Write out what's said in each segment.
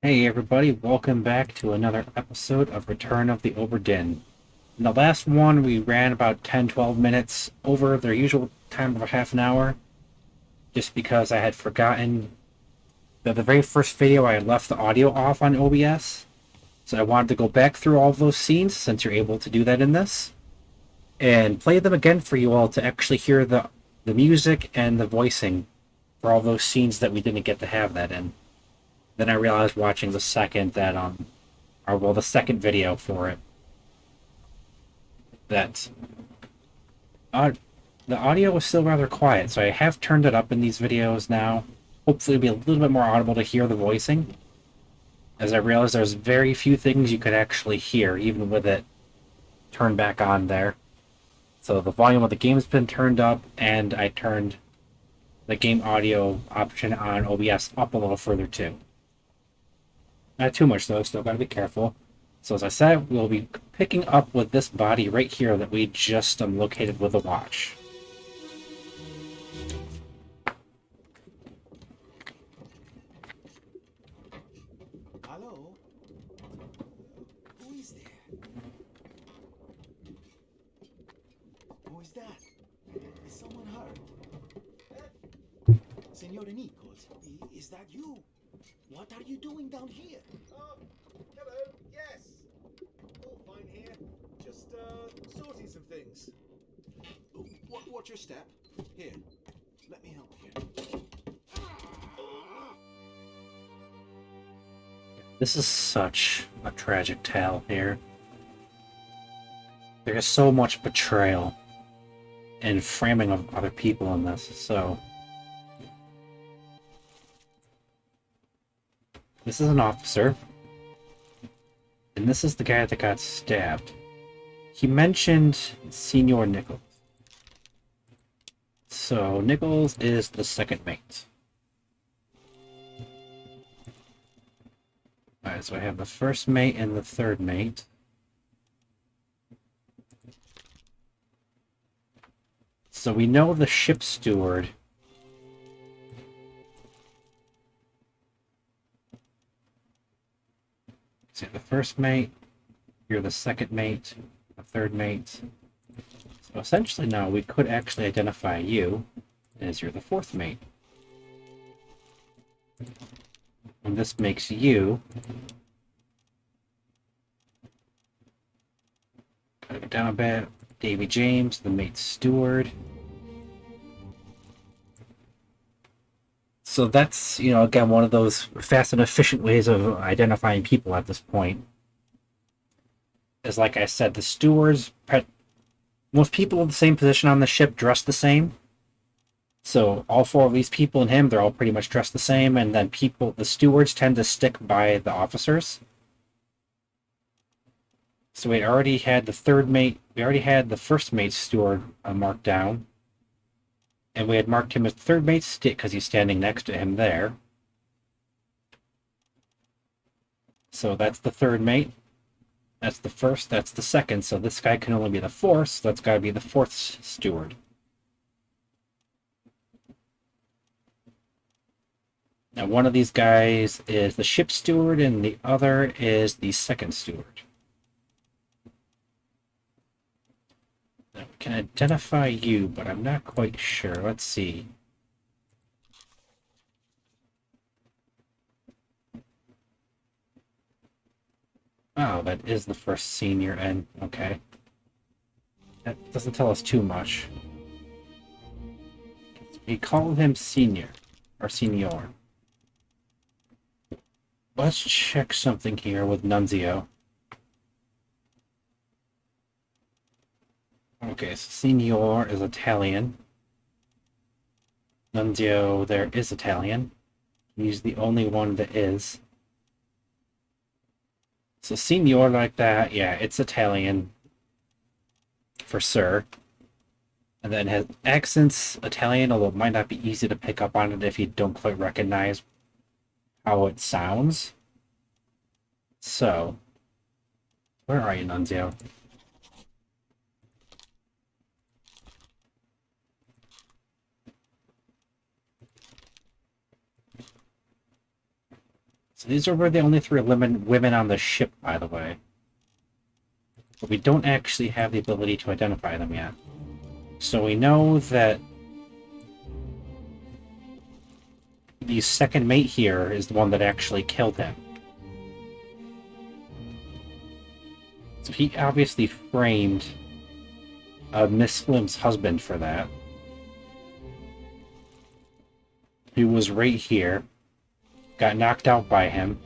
Hey everybody, welcome back to another episode of Return of the Obra Dinn. In the last one, we ran about 10-12 minutes over their usual time of a half an hour, just because I had forgotten that the very first video I had left the audio off on OBS, so I wanted to go back through all of those scenes, since you're able to do that in this, and play them again for you all to actually hear the music and the voicing for all those scenes that we didn't get to have that in. Then I realized watching the second that or well, the second video for it, that uh, the audio was still rather quiet, so I have turned it up in these videos now. Hopefully, it'll be a little bit more audible to hear the voicing, as I realize there's very few things you could actually hear, even with it turned back on there. So the volume of the game's been turned up, and I turned the game audio option on OBS up a little further too. Not too much though, still gotta be careful. So as I said, we'll be picking up with this body right here that we just located with a watch. Hello? Who is there? Who is that? Is someone hurt? Signore Nichols, is that you? What are you doing down here? Hello, yes. All fine here. Just, sorting some things. Watch your step. Here, let me help you. This is such a tragic tale here. There is so much betrayal and framing of other people in this, so... This is an officer, and this is the guy that got stabbed. He mentioned Senor Nichols. So, Nichols is the second mate. Alright, so I have the first mate and the third mate. So we know the ship steward. So the first mate, you're the second mate, the third mate. So essentially now we could actually identify you as you're the fourth mate. And this makes you gotta go down a bit. Davy James, the mate steward. So that's, again, one of those fast and efficient ways of identifying people at this point. Is like I said, the stewards, most people in the same position on the ship dress the same. So all four of these people and him, they're all pretty much dressed the same, and then the stewards tend to stick by the officers. So we already had the third mate, we already had the first mate steward marked down. And we had marked him as third mate stick because he's standing next to him there. So that's the third mate. That's the first, that's the second. So this guy can only be the fourth, so that's got to be the fourth steward. Now one of these guys is the ship steward and the other is the second steward. Now we can identify you, but I'm not quite sure. Let's see. Oh, that is the first senior, and okay. That doesn't tell us too much. We call him senior, or senior. Let's check something here with Nunzio. Okay, so Signor is Italian. Nunzio there is Italian. He's the only one that is. So Signor like that, yeah, it's Italian. For sure. And then has accents Italian, although it might not be easy to pick up on it if you don't quite recognize how it sounds. So, where are you, Nunzio? So these are the only three women on the ship, by the way. But we don't actually have the ability to identify them yet. So we know that the second mate here is the one that actually killed him. So he obviously framed Miss Flynn's husband for that. He was right here. Got knocked out by him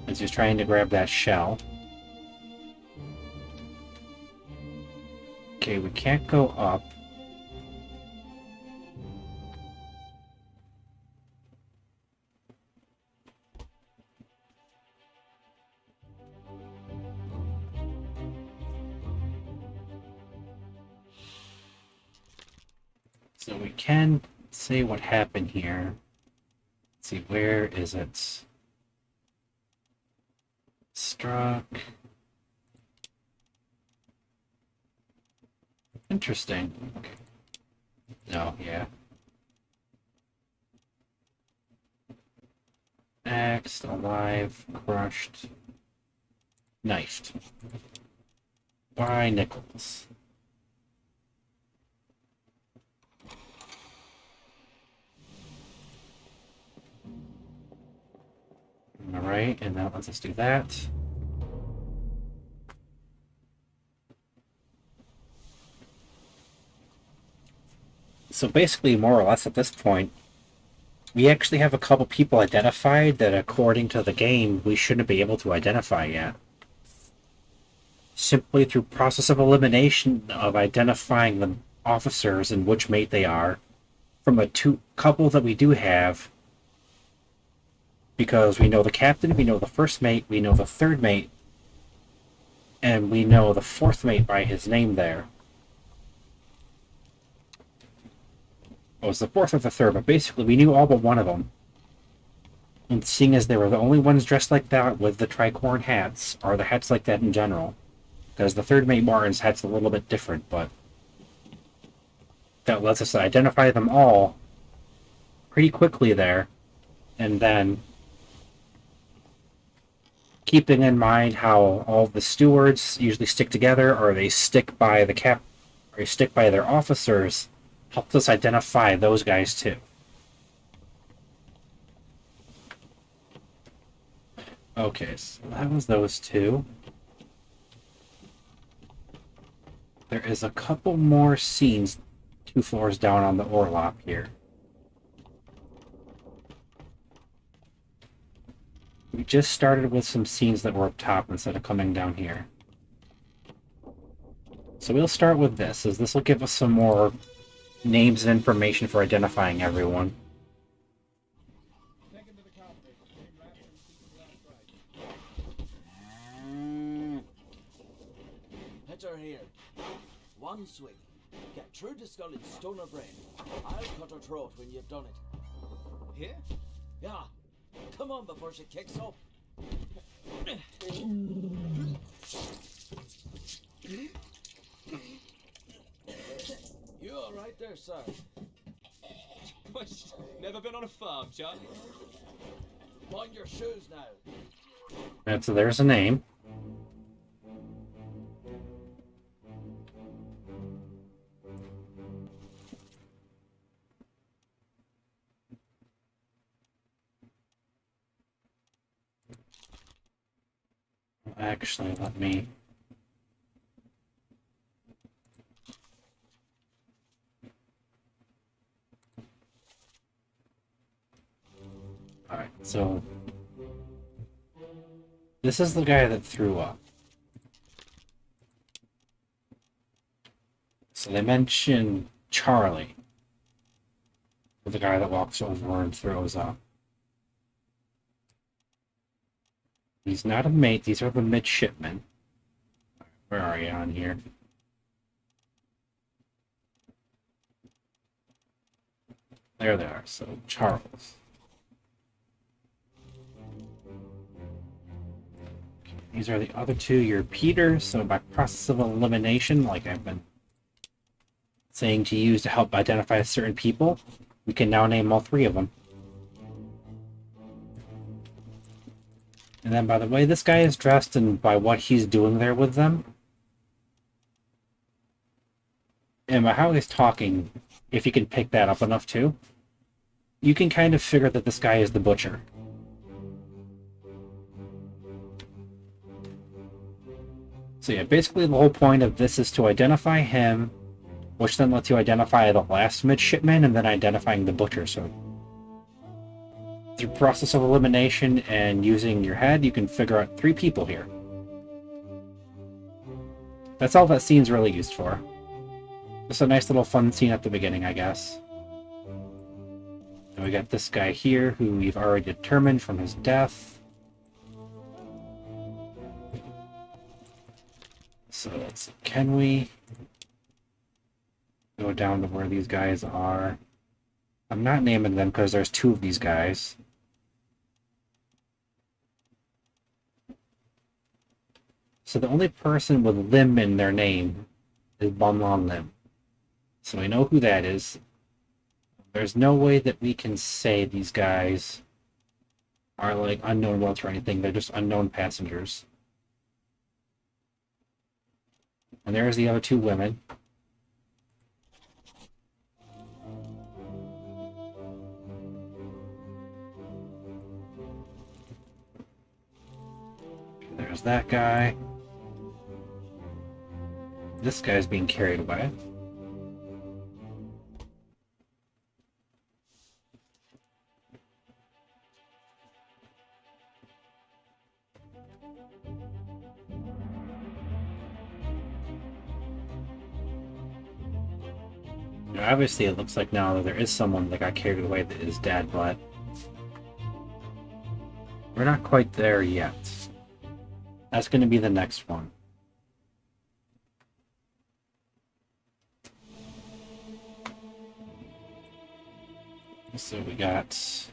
as he was trying to grab that shell. Okay, we can't go up. So we can say what happened here. Let's see, where is it? Struck. Interesting. Okay. No, yeah. Axed, alive, crushed, knifed. By Nichols. Alright, and that lets us do that. So basically, more or less at this point, we actually have a couple people identified that according to the game, we shouldn't be able to identify yet. Simply through process of elimination of identifying the officers and which mate they are from a couple that we do have, because we know the captain, we know the first mate, we know the third mate, and we know the fourth mate by his name there. It was the fourth or the third, but basically we knew all but one of them. And seeing as they were the only ones dressed like that with the tricorn hats, or the hats like that in general, because the third mate Martin's hat's a little bit different, but that lets us identify them all pretty quickly there, and then keeping in mind how all the stewards usually stick together, or they stick by the or they stick by their officers, helps us identify those guys too. Okay, so that was those two. There is a couple more scenes 2 floors down on the Orlop here. We just started with some scenes that were up top instead of coming down here. So we'll start with this, as this will give us some more names and information for identifying everyone. Hit her here. One swing. Get through the skull and stone her brain. I'll cut her throat when you've done it. Here? Yeah. Come on before she kicks up. You all right there, sir? Never been on a farm, Charlie? Mind your shoes now. And so there's a name. Actually, let me... Alright, so... this is the guy that threw up. So they mention Charlie, the guy that walks over and throws up. He's not a mate, these are the midshipmen. Where are you on here? There they are, so Charles. These are the other two. You're Peter, so by process of elimination, like I've been saying to use to help identify certain people, we can now name all three of them. And then by the way this guy is dressed and by what he's doing there with them, and by how he's talking, if you can pick that up enough too, you can kind of figure that this guy is the butcher. So yeah, basically the whole point of this is to identify him, which then lets you identify the last midshipman and then identifying the butcher. So through process of elimination and using your head, you can figure out 3 people here. That's all that scene's really used for. Just a nice little fun scene at the beginning, I guess. And we got this guy here who we've already determined from his death. So let's see, can we go down to where these guys are? I'm not naming them because there's 2 of these guys. So the only person with Lim in their name is Bunlong Lim. So we know who that is. There's no way that we can say these guys are like unknown routes or anything. They're just unknown passengers. And there's the other 2 women. There's that guy. This guy's being carried away. Obviously, it looks like now that there is someone that got carried away that is dead, but we're not quite there yet. That's going to be the next one. So we got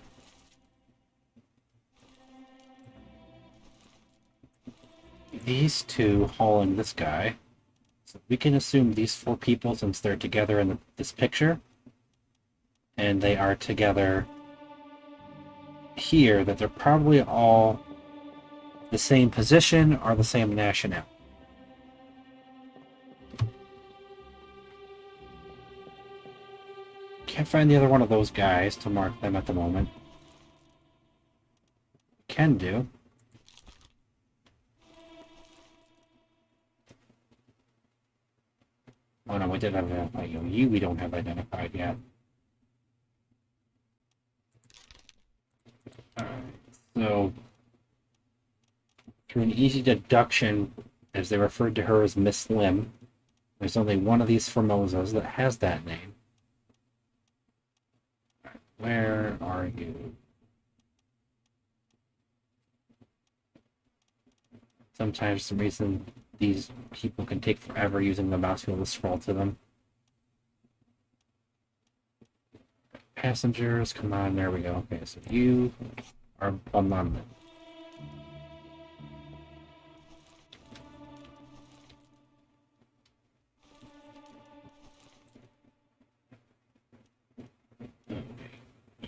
these 2 hauling this guy. So we can assume these 4 people, since they're together in this picture, and they are together here, that they're probably all the same position or the same nationality. Can't find the other one of those guys to mark them at the moment. Can do. Oh no, we did identify you. You we don't have identified yet. Alright, so through an easy deduction, as they referred to her as Miss Lim, there's only one of these Formosas that has that name. Where are you? Sometimes, for some reason, these people can take forever using the mouse wheel to scroll to them. Passengers, come on, there we go. Okay, so you are Bunlong.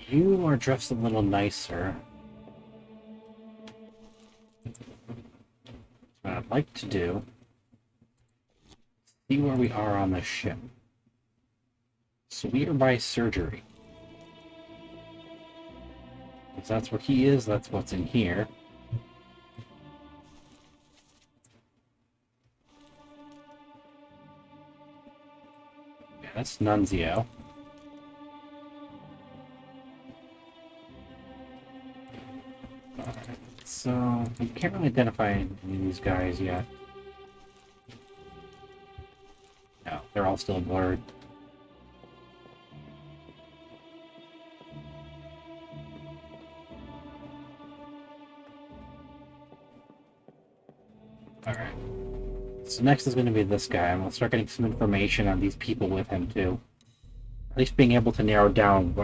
You are dressed a little nicer. What I'd like to do, see where we are on this ship. So we are by surgery. If that's where he is, that's what's in here. Yeah, that's Nunzio. So, we can't really identify any of these guys yet. No, they're all still blurred. Alright. So next is going to be this guy, and we'll start getting some information on these people with him too. At least being able to narrow down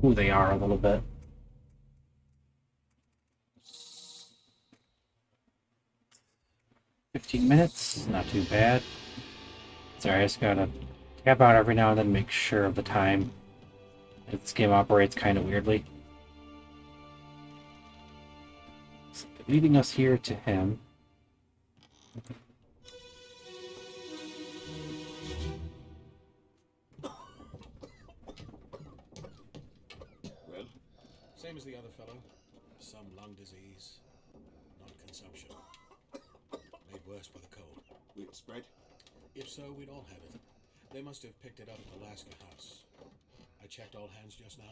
who they are a little bit. $15, not too bad. Sorry, I just gotta tap out every now and then, make sure of the time. This game operates kind of weirdly. leading us here to him. Well, same as the other fellow. Some lung disease, non-consumption. Made worse by the cold. Will it spread? If so, we'd all have it. They must have picked it up at the Lasker house. I checked all hands just now,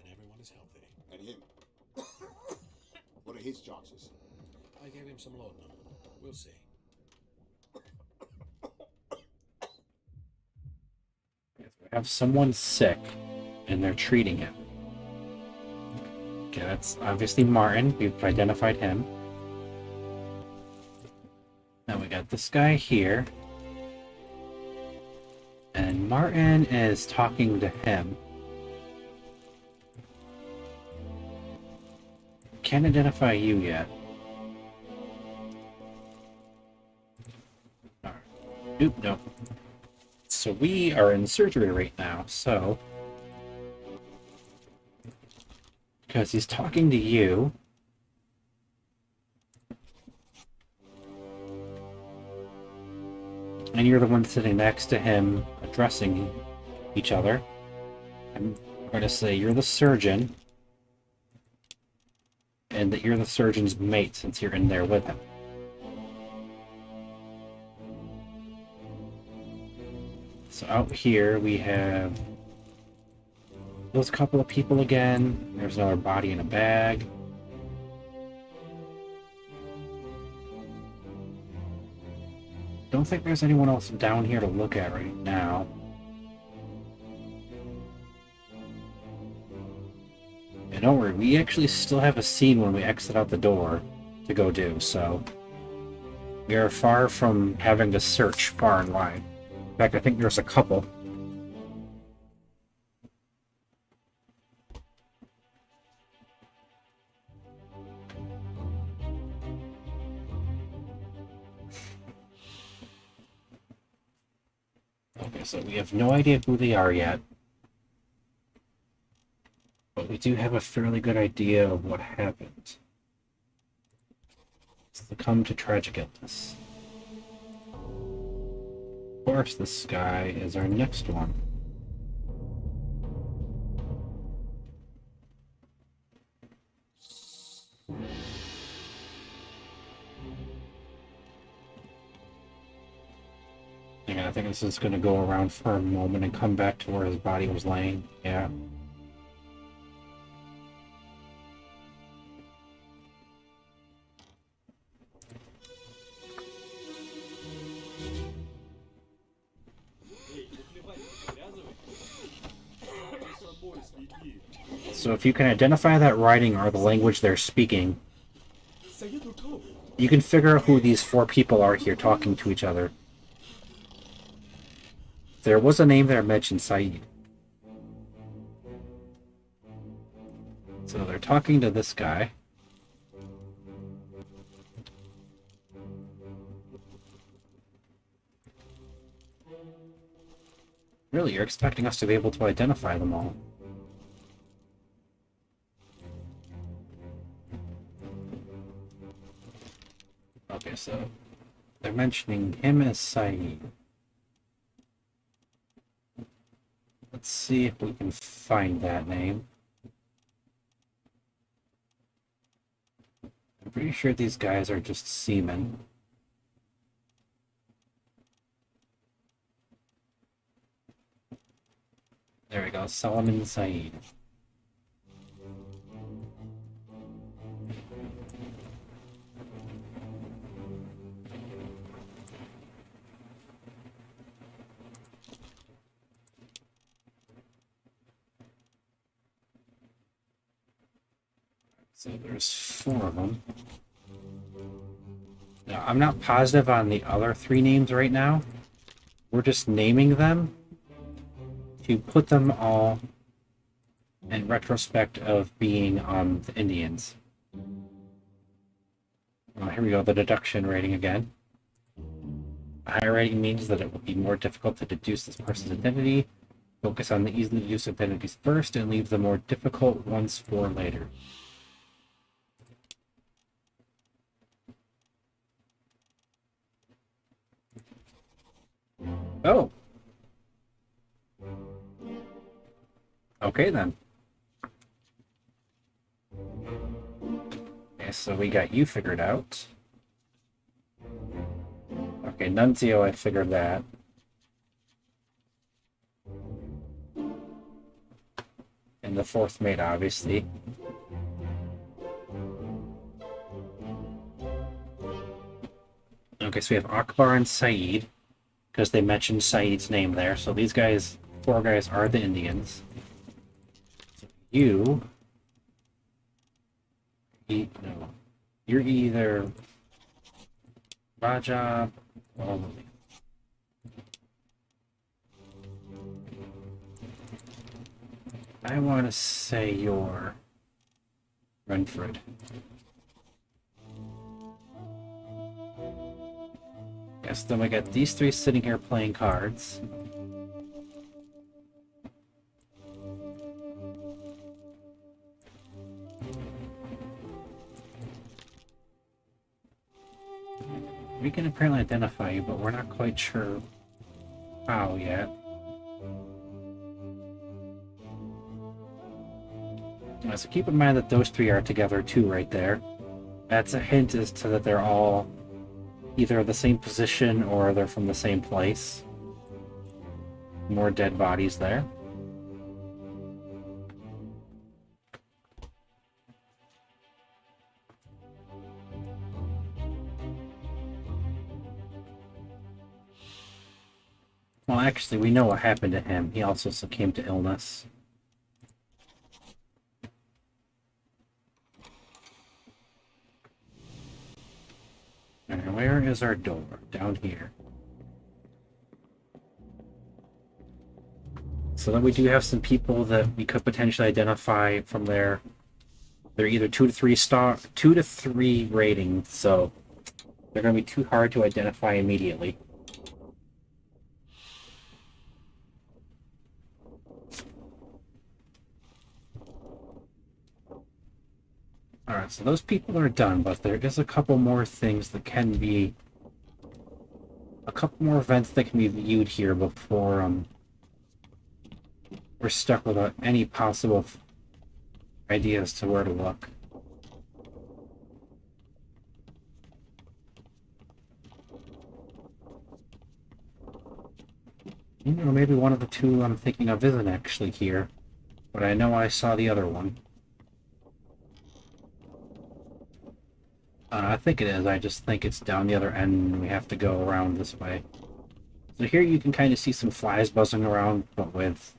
and everyone is healthy. And him? What are his chances? I gave him some laudanum. We'll see. We have someone sick, and they're treating him. Okay, that's obviously Martin. We've identified him. Now we got this guy here. And Martin is talking to him. Can't identify you yet. Oop, no. So we are in surgery right now, so... Because he's talking to you. And you're the one sitting next to him, addressing each other. I'm going to say you're the surgeon. And that you're the surgeon's mate since you're in there with him. So out here we have those couple of people again. There's another body in a bag. Don't think there's anyone else down here to look at right now. And don't worry, we actually still have a scene when we exit out the door to go do, so we are far from having to search far and wide. In fact, I think there's a couple. Okay, so we have no idea who they are yet. But we do have a fairly good idea of what happened. Succumb to tragic illness. Of course, this guy is our next one. Yeah, I think this is going to go around for a moment and come back to where his body was laying. Yeah. So if you can identify that writing or the language they're speaking, you can figure out who these four people are here talking to each other. There was a name there mentioned, Saeed. So they're talking to this guy. Really, you're expecting us to be able to identify them all. Okay, so they're mentioning him as Saeed. Let's see if we can find that name. I'm pretty sure these guys are just seamen. There we go, Solomon Saeed. So there's four of them. Now, I'm not positive on the other three names right now. We're just naming them to put them all in retrospect of being the Indians. Here we go, the deduction rating again. A higher rating means that it will be more difficult to deduce this person's identity. Focus on the easily deduced identities first and leave the more difficult ones for later. Oh. Okay then. Okay, so we got you figured out. Okay, Nunzio, I figured that. And the fourth mate, obviously. Okay, so we have Akbar and Saeed, because they mentioned Saeed's name there. So these guys, 4 guys, are the Indians. So you... no. You're either Raja or Lily. I want to say you're Renfred. Yes, then we got these 3 sitting here playing cards. We can apparently identify you, but we're not quite sure how yet. So keep in mind that those 3 are together too right there. That's a hint as to that they're all either the same position or they're from the same place. More dead bodies there. Well, actually, we know what happened to him. He also succumbed to illness. And where is our door? Down here. So then we do have some people that we could potentially identify from their... They're either 2 to 3 ratings, so they're going to be too hard to identify immediately. Alright, so those people are done, but there is a couple more things that can be... A couple more events that can be viewed here before we're stuck without any possible ideas to where to look. You know, maybe one of the 2 I'm thinking of isn't actually here, but I know I saw the other one. I think it is. I just think it's down the other end and we have to go around this way. So here you can kind of see some flies buzzing around, but with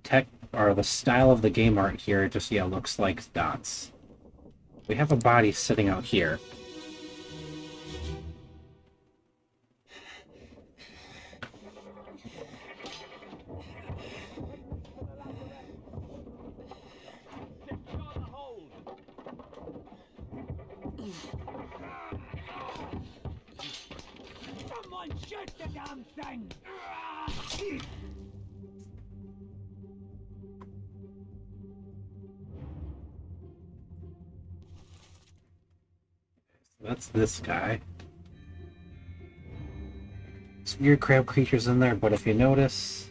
tech or the style of the game art here, it just, yeah, looks like dots. We have a body sitting out here. Someone shoot the damn thing! That's this guy. Some weird crab creatures in there, but if you notice...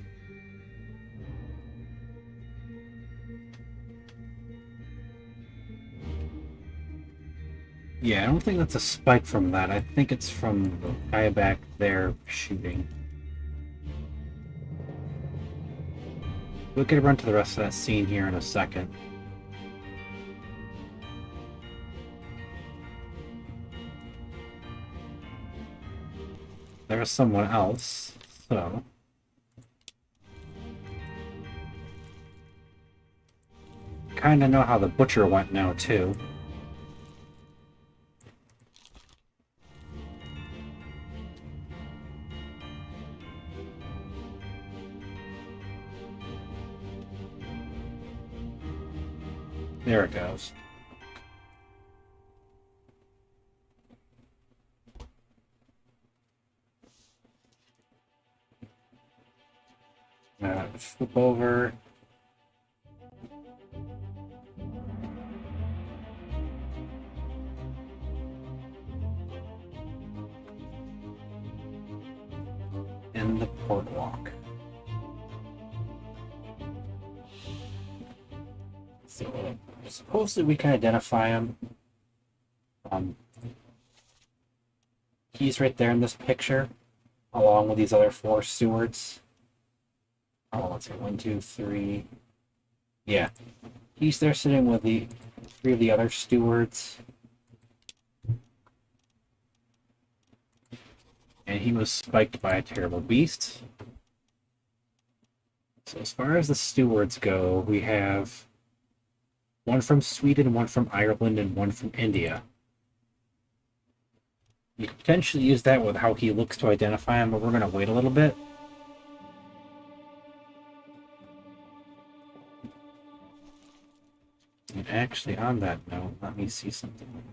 Yeah, I don't think that's a spike from that. I think it's from the guy back there shooting. We'll get around to the rest of that scene here in a second. There's someone else, so... Kinda know how the butcher went now, too. There it goes. Flip over. in the boardwalk. So supposedly we can identify him. He's right there in this picture, along with these other 4 stewards. Oh, let's see, 1, 2, 3. Yeah, he's there sitting with the 3 of the other stewards. And he was spiked by a terrible beast. So as far as the stewards go, we have 1 from Sweden, 1 from Ireland, and 1 from India. You could potentially use that with how he looks to identify him, but we're going to wait a little bit. And actually, on that note, let me see something here.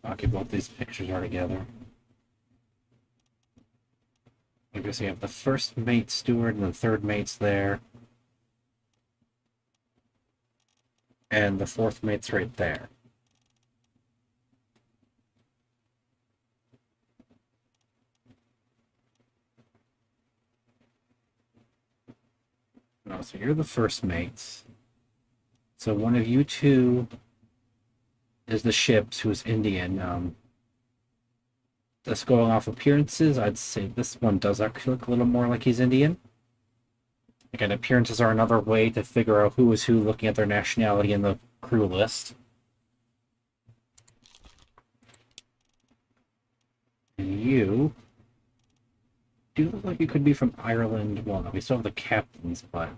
Okay, both these pictures are together. I guess we have the first mate steward and the third mate's there. And the 4th mate's right there. No, so you're the first mates. So one of you 2 is the ships, who's Indian. Just going off appearances, I'd say this one does actually look a little more like he's Indian. Again, appearances are another way to figure out who is who looking at their nationality in the crew list. And you do look like you could be from Ireland. Well, no, we still have the captains, but...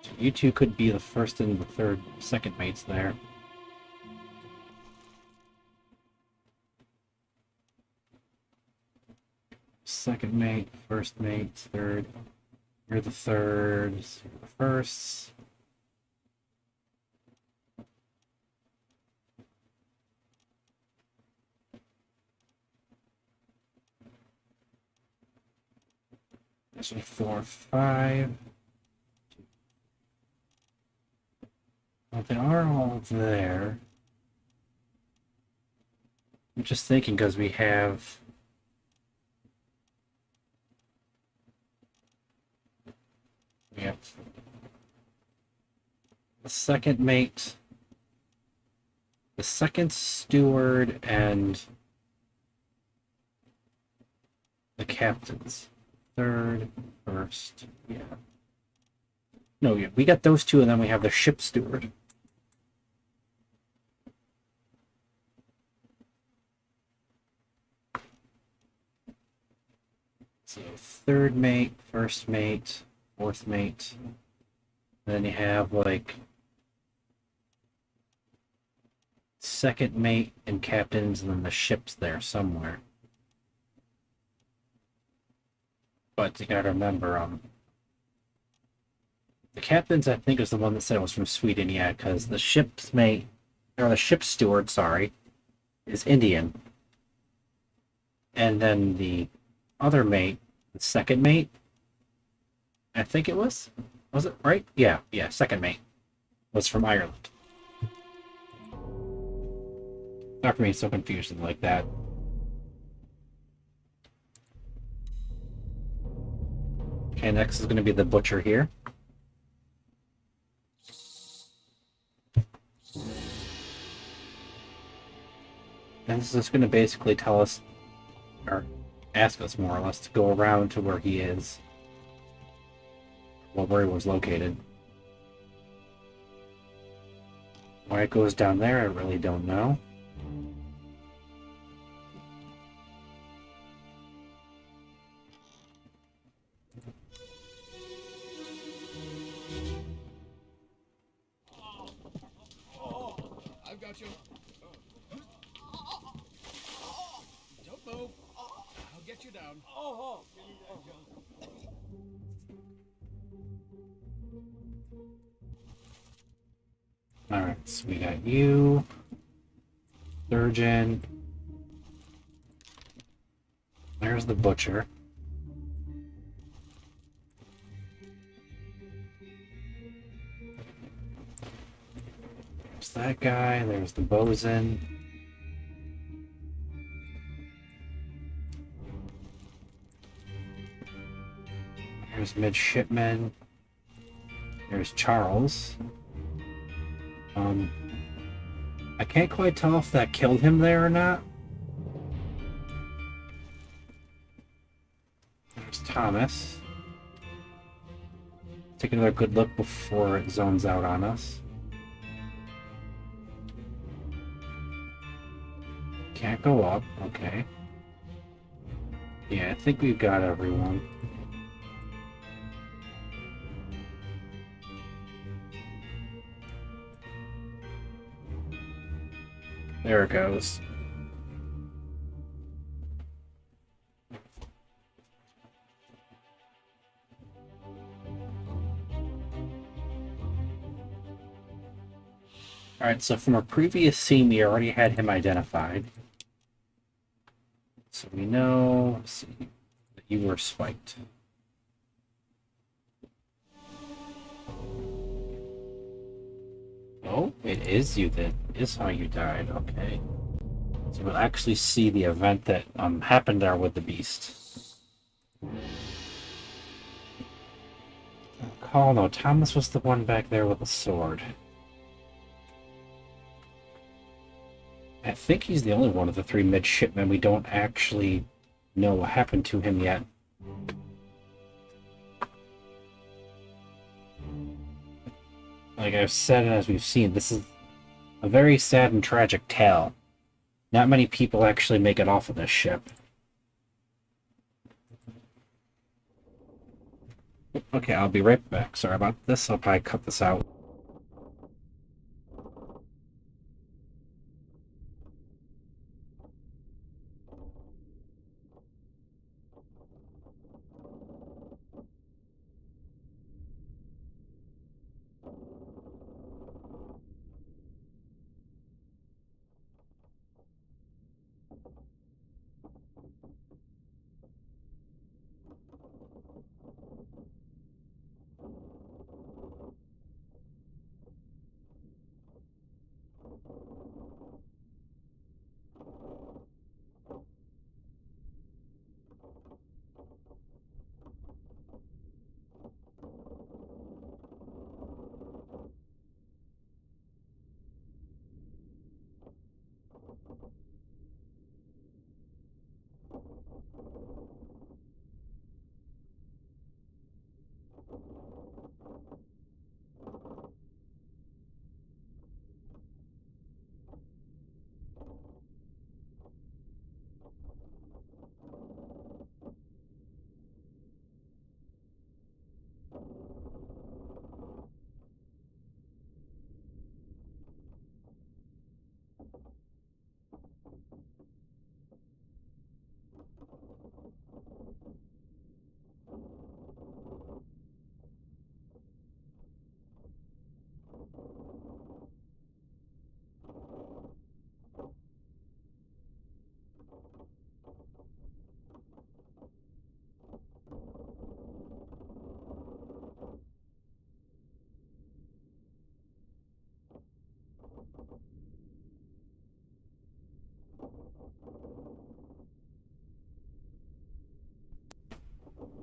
So you 2 could be the first and the second mates there. Second mate, first mate, third. You're the third, you're the first. This is 4, 5. Well, they are all there. I'm just thinking because we have... We have the second mate, the second steward, and the captains. Third, first, yeah. No, yeah, we got those 2, and then we have the ship steward. So third mate, first mate, 4th mate. Then you have like second mate and captains, and then the ship's there somewhere. But you gotta remember, the captains I think is the one that said it was from Sweden, yeah, because the ship's mate, or the ship's steward, sorry, is Indian. And then the other mate, the second mate, I think it was it right? Yeah, second mate was from Ireland. Not for me, it's so confusing like that. Okay, next is going to be the butcher here. And this is going to basically tell us, or ask us more or less, to go around to where he is. Well, where he was located. Why it goes down there, I really don't know. I've got you. Don't move. I'll get you down. Alright, so we got you. Surgeon. There's the butcher. There's that guy. There's the bosun. There's midshipman. There's Charles. I can't quite tell if that killed him there or not. There's Thomas. Take another good look before it zones out on us. Can't go up, okay. Yeah, I think we've got everyone. There it goes. Alright, so from a previous scene, we already had him identified. So we know, let's see, that you were spiked. Oh, it is you that is how you died, okay. So we'll actually see the event that happened there with the beast. Recall, no, Thomas was the one back there with the sword. I think he's the only one of the three midshipmen we don't actually know what happened to him yet. Like I've said and as we've seen, this is a very sad and tragic tale. Not many people actually make it off of this ship. Okay, I'll be right back. Sorry about this. I'll probably cut this out.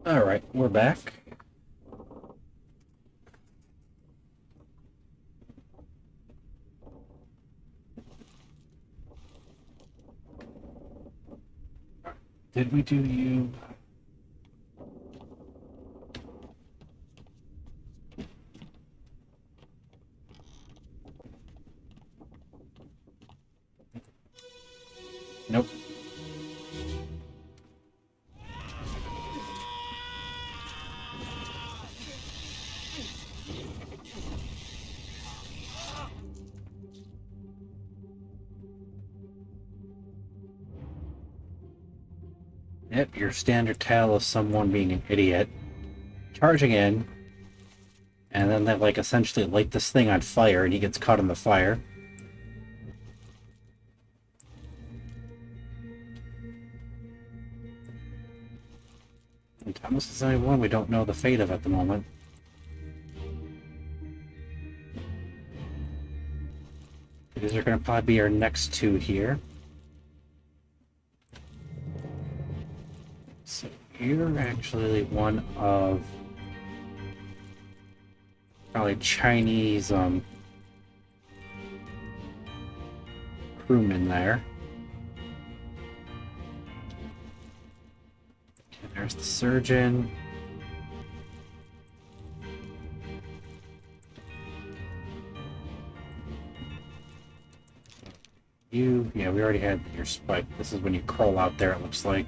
Alright, we're back. Did we do you? Nope. Yep, your standard tale of someone being an idiot, charging in, and then they like essentially light this thing on fire and he gets caught in the fire. And Thomas is the only one we don't know the fate of at the moment. These are going to probably be our next two here. So you're actually one of probably Chinese crewmen there. Okay, there's the surgeon. Yeah, we already had your spike. This is when you crawl out there, it looks like.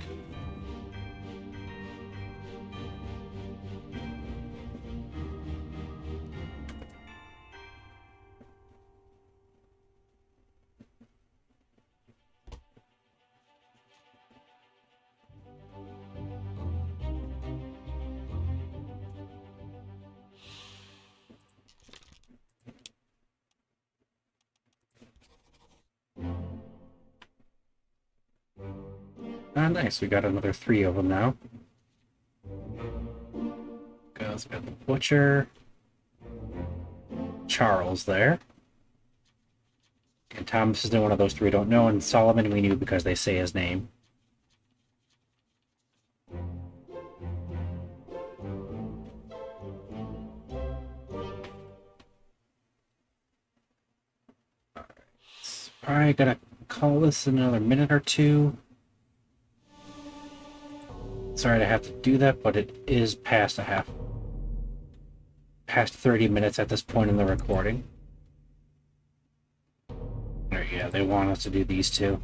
Ah, nice. We got another 3 of them now. Guys, got the butcher. Charles there. And Thomas is one of those 3 we don't know, and Solomon we knew because they say his name. Alright, gonna call this another minute or 2. Sorry to have to do that, but it is past 30 minutes at this point in the recording. Yeah, they want us to do these 2.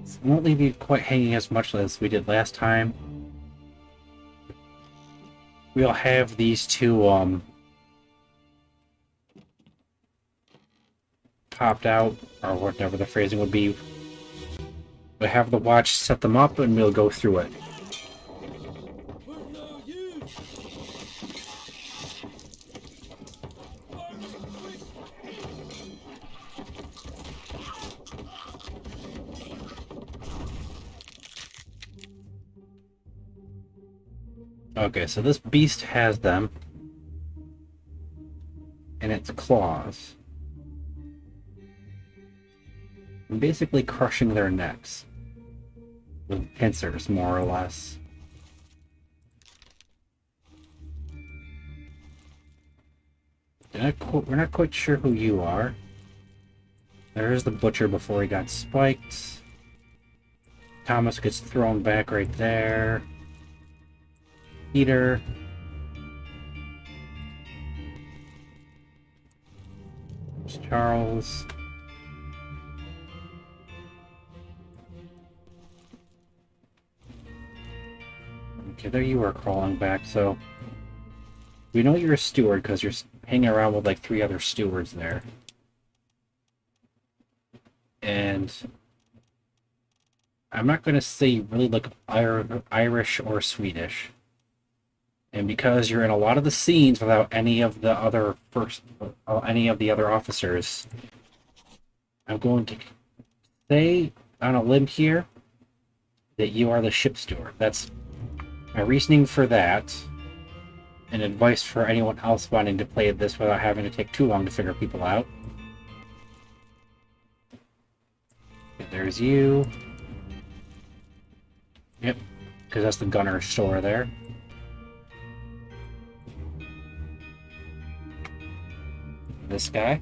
So I won't leave you quite hanging as much as we did last time. We'll have these 2 popped out, or whatever the phrasing would be. We'll have the watch set them up and we'll go through it. Okay, so this beast has them in its claws. And basically crushing their necks with pincers, more or less. We're not quite sure who you are. There's the butcher before he got spiked. Thomas gets thrown back right there. Peter. There's Charles. Okay, there you are crawling back, so we know you're a steward because you're hanging around with like 3 other stewards there. And I'm not going to say you really look Irish or Swedish. And because you're in a lot of the scenes without any of the other officers, I'm going to say on a limb here that you are the ship steward. That's my reasoning for that, and advice for anyone else wanting to play this without having to take too long to figure people out. Okay, there's you. Yep, because that's the gunner store there. This guy.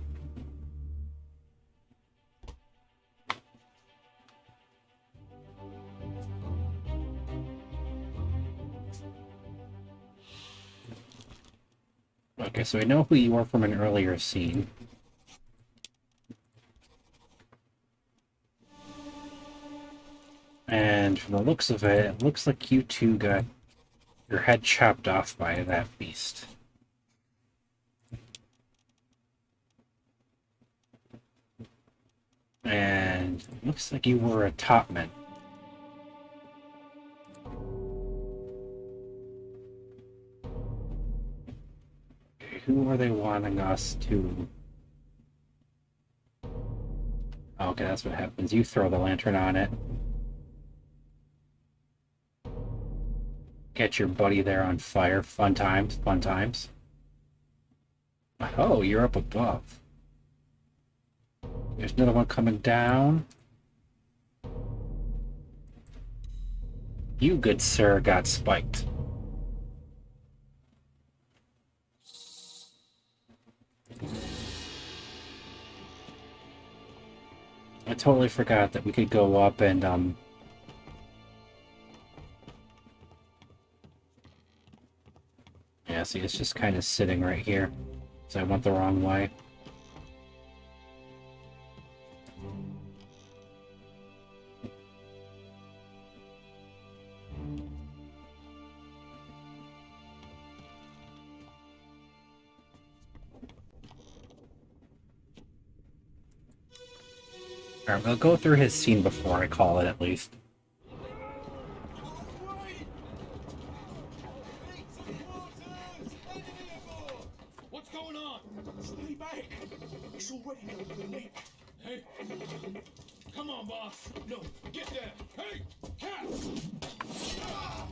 Okay, so I know who you are from an earlier scene. And from the looks of it, it looks like you 2 got your head chopped off by that beast. And it looks like you were a topman. who are they wanting us to... Okay, that's what happens. You throw the lantern on it. Get your buddy there on fire. Fun times, fun times. Oh, you're up above. There's another one coming down. You, good sir, got spiked. I totally forgot that we could go up and, yeah, see, it's just kind of sitting right here. So I went the wrong way. Alright, we'll go through his scene before I call it, at least. What's going on? Stay back. It's already going to the neck. Hey. Come on, boss. No, get there. Hey, cat. Ah!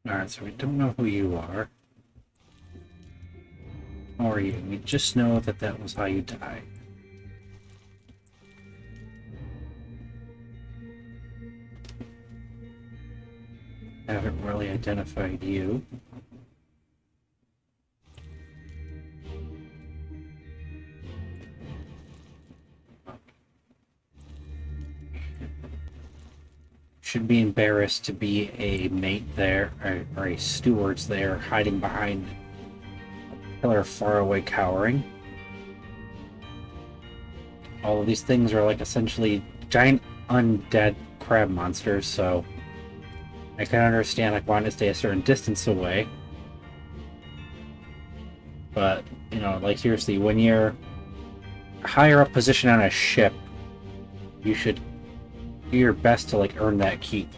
Alright, so we don't know who you are. Or you. We just know that that was how you died. Haven't really identified you. Should be embarrassed to be a mate there, or a steward's there, hiding behind a pillar far away cowering. All of these things are like essentially giant undead crab monsters, so I can understand like wanting to stay a certain distance away. But, you know, like seriously, when you're higher up position on a ship, you should do your best to like earn that keep.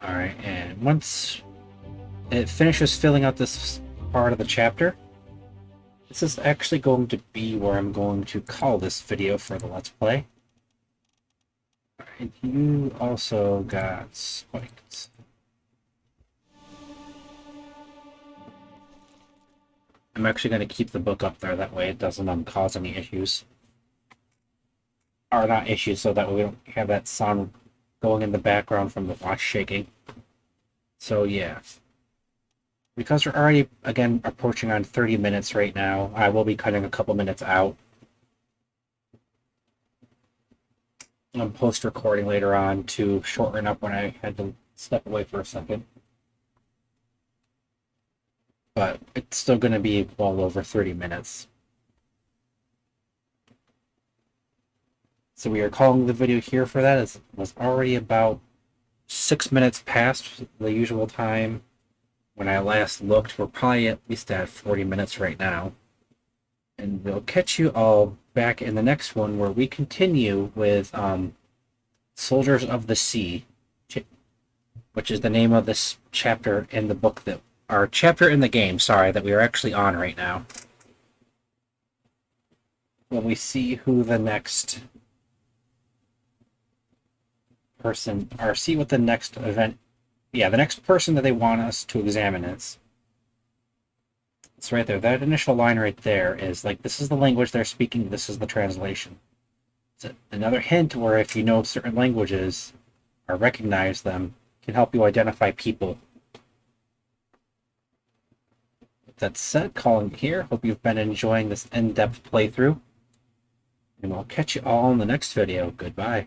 Alright, and once it finishes filling out this part of the chapter, this is actually going to be where I'm going to call this video for the Let's Play. Alright, you also got spiked. I'm actually going to keep the book up there, that way it doesn't cause any issues. Or not issues, so that way we don't have that sound going in the background from the watch shaking. So yeah. Because we're already, again, approaching on 30 minutes right now, I will be cutting a couple minutes out. I'm post-recording later on to shorten up when I had to step away for a second. But it's still going to be well over 30 minutes. So we are calling the video here for that. It was already about 6 minutes past the usual time. When I last looked, we're probably at least at 40 minutes right now. And we'll catch you all back in the next one where we continue with Soldiers of the Sea, which is the name of this chapter in the book that... Our chapter in the game, sorry, that we are actually on right now. When we see who the next person, or see what the next event, yeah, the next person that they want us to examine is. It's right there. That initial line right there is like, this is the language they're speaking, this is the translation. It's another hint where if you know certain languages or recognize them, can help you identify people. That said, calling it here. Hope you've been enjoying this in-depth playthrough. And we'll catch you all in the next video. Goodbye.